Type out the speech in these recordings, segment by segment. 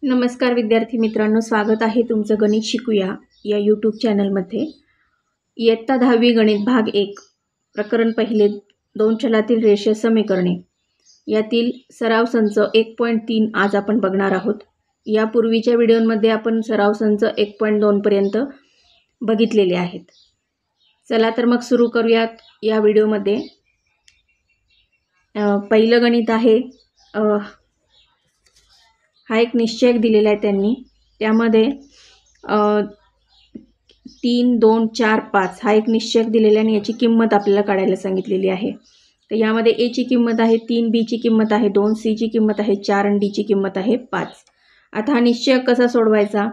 नमस्कार विद्यार्थी मित्रांनो, स्वागत आहे तुमचं गणित शिकूया या यूट्यूब चॅनलमध्ये। इयत्ता 10वी गणित भाग 1 प्रकरण पहिले 2 चलातील रेषीय समीकरणे यातील सराव संच 1.3 आज आपण बघणार आहोत। यापूर्वीच्या व्हिडिओमध्ये आपण सराव संच 1.2 पर्यंत बघितलेले आहेत। चला तर मग सुरू करूयात या व्हिडिओमध्ये। पहिलं गणित आहे, हा एक निश्चयक दिलेला आहे त्यांनी, त्यामध्ये 3, 2, 4, 5 हा एक निश्चयक दिलेला आहे आणि याची किंमत आपल्याला काढायला सांगितलेली आहे। तर यामध्ये ए ची किंमत आहे 3, बी ची किंमत आहे 2, सी ची किंमत आहे 4 आणि डी ची किंमत आहे 5। आता हा निश्चयक कसा सोडवायचा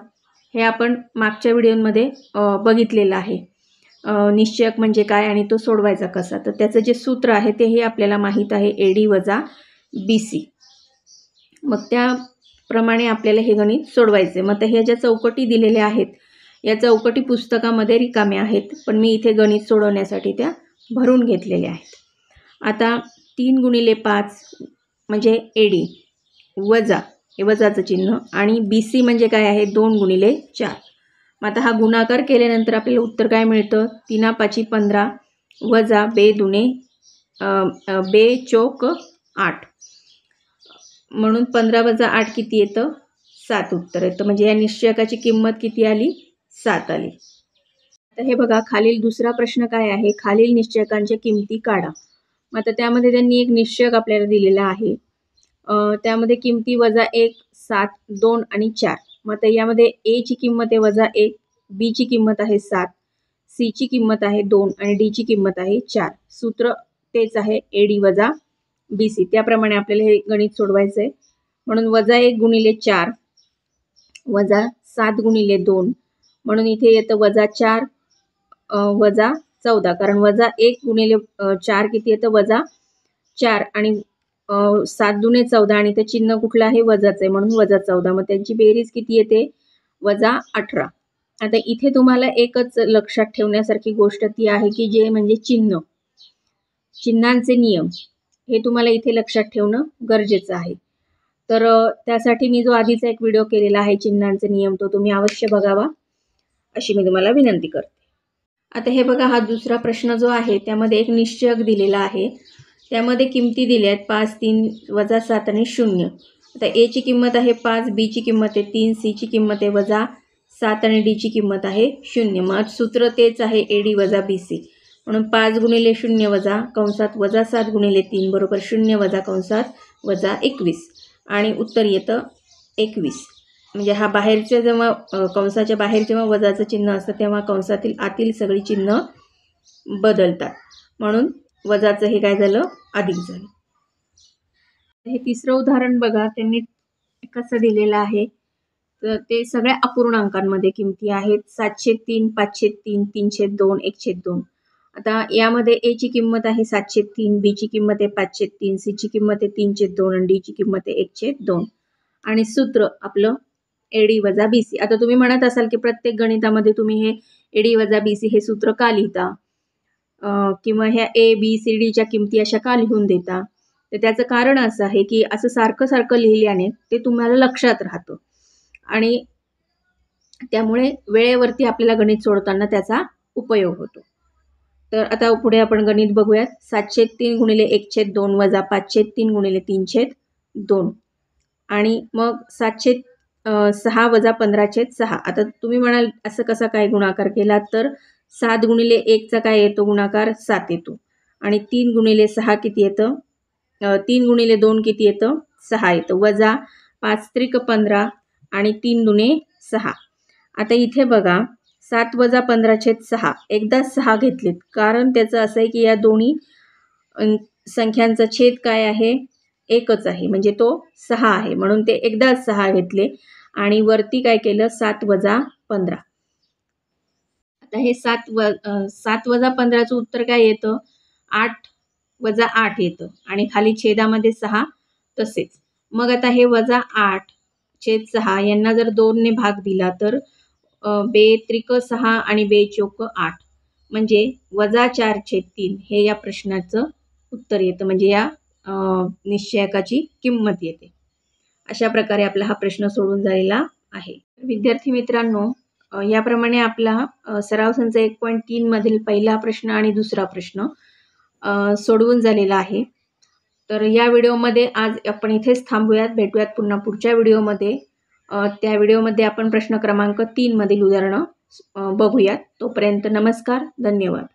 हे आपण मागच्या व्हिडिओमध्ये बघितलेलं आहे। निश्चयक म्हणजे काय आणि तो सोडवायचा कसा, तर त्याचं जे सूत्र आहे तेही आपल्याला माहीत आहे, एडी वजा बीसी। मग त्याप्रमाणे आपल्याला हे गणित सोडवायचे। मग ह्या ज्या चौकटी दिलेल्या आहेत या चौकटी पुस्तकामध्ये रिकाम्या आहेत, पण मी इथे गणित सोडवण्यासाठी त्या भरून घेतलेल्या आहेत। आता 3 गुणिले 5 म्हणजे एडी वजा, हे वजाचं चिन्ह, आणि बीसी म्हणजे काय आहे 2 गुणिले 4। मग आता हा गुणाकार केल्यानंतर आपल्याला उत्तर काय मिळतं, 3 5 15 वजा बे दुने बे चौक 8, म्हणून 15 वजा 8 किती येतं, 7 उत्तर येतं। म्हणजे या निश्चयकाची किंमत किती आली, 7 आली। आता हे बघा, खालील दुसरा प्रश्न काय आहे, खालील निश्चयकांच्या किमती काढा। मग आता त्यामध्ये त्यांनी एक निश्चयक आपल्याला दिलेला आहे, त्यामध्ये किमती -1, 7, 2 आणि 4। मग आता यामध्ये ए ची किंमत आहे -1, बी ची किंमत आहे 7, सी ची किंमत आहे 2 आणि डी ची किंमत आहे 4। सूत्र तेच आहे, एडी वजा बीसी। त्याप्रमाणे आपल्याला हे गणित सोडवायचं आहे। म्हणून -1 गुणिले 4 वजा 7 गुणिले 2, म्हणून इथे येतं -4 वजा 14, कारण -1 गुणिले 4 किती येतं, -4 आणि 7 दुने 14 आणि ते चिन्ह कुठलं आहे, वजाचं आहे, म्हणून -14। मग त्यांची बेरीज किती येते, -18। आता इथे तुम्हाला एकच लक्षात ठेवण्यासारखी गोष्ट ती आहे की जे म्हणजे चिन्हांचे नियम हे तुम्हाला इथे लक्षात ठेवणं गरजेचं आहे। तर त्यासाठी मी जो आधीचा एक व्हिडिओ केलेला आहे चिन्हांचे नियम, तो तुम्ही अवश्य बघावा अशी मी तुम्हाला विनंती करते। आता हे बघा, हा दुसरा प्रश्न जो आहे त्यामध्ये एक निश्चयक दिलेला आहे, त्यामध्ये किमती दिल्या आहेत 5, 3 वजा 7 आणि 0। आता ए ची किंमत आहे 5, बी ची किंमत आहे 3, सी ची किंमत आहे -7 आणि डी ची किंमत आहे 0। मग सूत्र तेच आहे, एडी वजा बीसी। म्हणून 5 गुणिले 0 वजा कंसात -7 गुणिले 3 बरोबर 0 वजा कंसात -21 आणि उत्तर येतं 21। म्हणजे हा बाहेरच्या जेव्हा कंसाच्या बाहेर जेव्हा वजाचं चिन्ह असतं तेव्हा कंसातील आतील सगळी चिन्ह बदलतात, म्हणून वजाचं हे काय झालं, अधिक झालं। हे तिसरं उदाहरण बघा, त्यांनी कसं दिलेलं आहे, तर ते सगळ्या अपूर्णांकांमध्ये किमती आहेत, 703, 503, 302, 1/2। आता यामध्ये ए ची किंमत आहे 703, बी ची किंमत आहे 503, सी ची किंमत आहे 302 आणि डी ची किंमत आहे 1/2 आणि सूत्र आपलं एडी वजा बीसी। आता तुम्ही म्हणत असाल की प्रत्येक गणितामध्ये तुम्ही हे एडी वजा बीसी हे सूत्र का लिहिता, किंवा ह्या ए बी सी डीच्या किमती अशा का लिहून देता, तर त्याचं कारण असं आहे की असं सारखं सारखं लिहिल्याने ते तुम्हाला लक्षात राहतं आणि त्यामुळे वेळेवरती आपल्याला गणित सोडताना त्याचा उपयोग होतो। तर आता पुढे आपण गणित बघूयात। 703 गुणिले 1/2 वजा 503 गुणिले 3/2 आणि मग 706 वजा 15/6। आता तुम्ही म्हणाल असं कसा काय गुणाकार केला, तर 7 गुणिले 1चा काय येतो गुणाकार, 7 येतो, आणि 3 गुणिले 6 किती येतं, 3 गुणिले 2 किती येतं, 6 येतं, वजा 5 त्रिक 15 आणि 3 दुने 6। आता इथे बघा, 7 वजा 15/6 एकदाच 6 घेतलेत, कारण त्याचं असं आहे की या दोन्ही संख्यांचा छेद काय आहे, एकच आहे, म्हणजे तो 6 आहे, म्हणून ते एकदाच 6 घेतले आणि वरती काय केलं, 7 वजा 15। आता हे 7 वजा 15चं उत्तर काय येतं, 8 वजा 8 येतं आणि खाली छेदामध्ये 6 तसेच। मग आता हे -8/6 यांना जर 2 ने भाग दिला तर बे त्रिक 6 आणि बे चौक 8 म्हणजे -4/3 हे या प्रश्नाचं उत्तर येतं, म्हणजे या निश्चयकाची किंमत येते। अशा प्रकारे आपला हा प्रश्न सोडून झालेला आहे. विद्यार्थी मित्रांनो, याप्रमाणे आपला सराव संच 1.3 मधील पहिला प्रश्न आणि दुसरा प्रश्न सोडवून झालेला आहे. तर या व्हिडिओमध्ये आज आपण इथेच थांबूयात. भेटूयात पुन्हा पुढच्या व्हिडिओमध्ये. त्या व्हिडिओमध्ये आपण प्रश्न क्रमांक 3 मधील उदाहरणं बघूयात. तोपर्यंत नमस्कार, धन्यवाद.